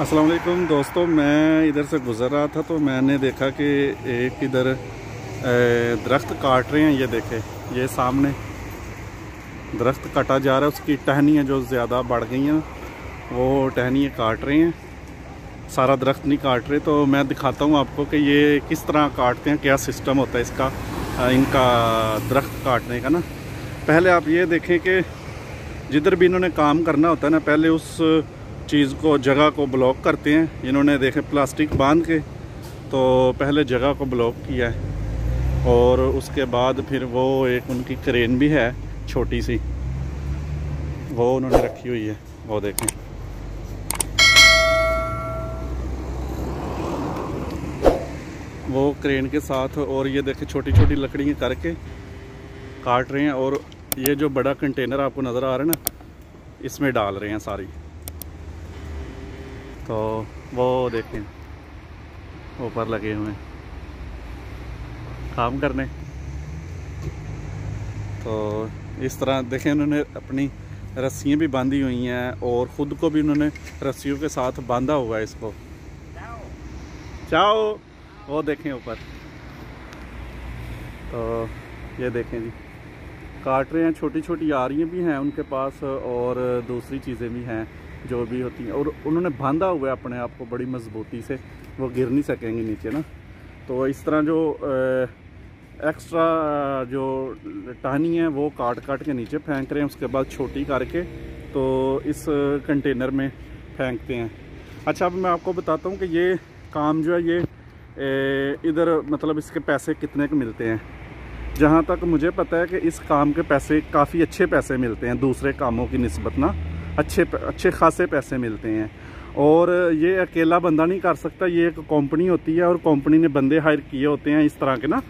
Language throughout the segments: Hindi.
अस्सलाम वालेकुम दोस्तों, मैं इधर से गुज़र रहा था तो मैंने देखा कि एक इधर दरख्त काट रहे हैं। ये देखे, ये सामने दरख्त काटा जा रहा है। उसकी टहनियाँ जो ज़्यादा बढ़ गई हैं वो टहनियाँ काट रहे हैं। सारा दरख्त नहीं काट रहे। तो मैं दिखाता हूँ आपको कि ये किस तरह काटते हैं, क्या सिस्टम होता है इसका, इनका दरख्त काटने का ना। पहले आप ये देखें कि जिधर भी इन्होंने काम करना होता है ना, पहले उस चीज़ को, जगह को ब्लॉक करते हैं। इन्होंने देखे प्लास्टिक बांध के तो पहले जगह को ब्लॉक किया है, और उसके बाद फिर वो एक उनकी क्रेन भी है छोटी सी, वो उन्होंने रखी हुई है। वो देखें, वो क्रेन के साथ, और ये देखें छोटी छोटी लकड़ियाँ करके काट रहे हैं। और ये जो बड़ा कंटेनर आपको नज़र आ रहा है ना, इसमें डाल रहे हैं सारी। तो वो देखें ऊपर लगे हुए हैं काम करने। तो इस तरह देखें, उन्होंने अपनी रस्सियाँ भी बांधी हुई हैं और ख़ुद को भी उन्होंने रस्सियों के साथ बांधा हुआ है इसको। चाओ, वो देखें ऊपर। तो ये देखें जी, काट रहे हैं। छोटी छोटी आरियाँ भी हैं उनके पास और दूसरी चीज़ें भी हैं जो भी होती हैं, और उन्होंने बांधा हुआ है अपने आप को बड़ी मजबूती से, वो गिर नहीं सकेंगे नीचे ना। तो इस तरह जो एक्स्ट्रा जो टहनी है वो काट काट के नीचे फेंक रहे हैं, उसके बाद छोटी करके तो इस कंटेनर में फेंकते हैं। अच्छा, अब मैं आपको बताता हूँ कि ये काम जो है ये इधर मतलब इसके पैसे कितने के मिलते हैं। जहाँ तक मुझे पता है कि इस काम के पैसे काफ़ी अच्छे पैसे मिलते हैं, दूसरे कामों की निस्बत ना अच्छे खासे पैसे मिलते हैं। और ये अकेला बंदा नहीं कर सकता, ये एक कंपनी होती है और कंपनी ने बंदे हायर किए होते हैं इस तरह के ना।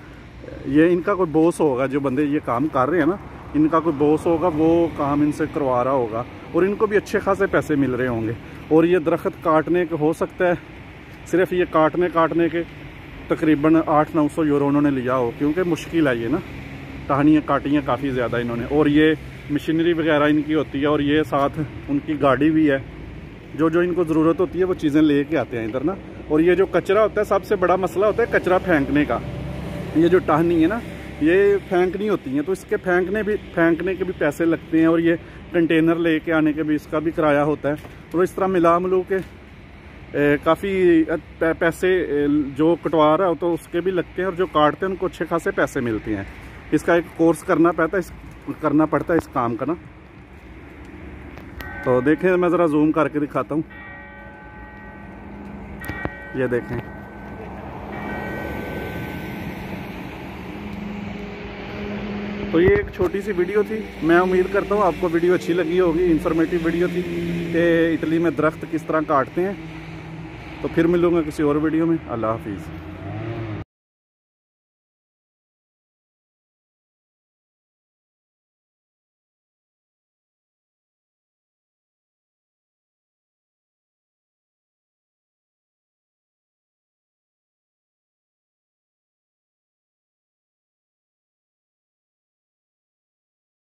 ये इनका कोई बॉस होगा, जो बंदे ये काम कर रहे हैं ना, इनका कोई बॉस होगा, वो काम इनसे करवा रहा होगा और इनको भी अच्छे खासे पैसे मिल रहे होंगे। और ये दरख्त काटने के हो सकता है सिर्फ ये काटने के तकरीबन 800-900 यूरो उन्होंने लिया हो, क्योंकि मुश्किल है ये ना। टहनियाँ काटियाँ काफ़ी ज़्यादा इन्होंने, और ये मशीनरी वगैरह इनकी होती है, और ये साथ उनकी गाड़ी भी है। जो इनको ज़रूरत होती है वो चीज़ें लेके आते हैं इधर ना। और ये जो कचरा होता है, सबसे बड़ा मसला होता है कचरा फेंकने का। ये जो टहनी है ना, ये फेंकनी होती हैं, तो इसके फेंकने के भी पैसे लगते हैं, और ये कंटेनर लेके आने के भी इसका भी किराया होता है। तो इस तरह मिला मिलू के काफ़ी पैसे जो कटवा रहा हो तो उसके भी लगते हैं, और जो काटते हैं उनको अच्छे खासे पैसे मिलते हैं। इसका एक कोर्स करना पड़ता है इस काम का ना। तो देखें, मैं ज़रा जूम करके दिखाता हूँ। ये देखें, तो ये एक छोटी सी वीडियो थी। मैं उम्मीद करता हूँ आपको वीडियो अच्छी लगी होगी, इंफॉर्मेटिव वीडियो थी कि इटली में दरख्त किस तरह काटते हैं। तो फिर मिलूँगा किसी और वीडियो में। अल्लाह हाफिज़।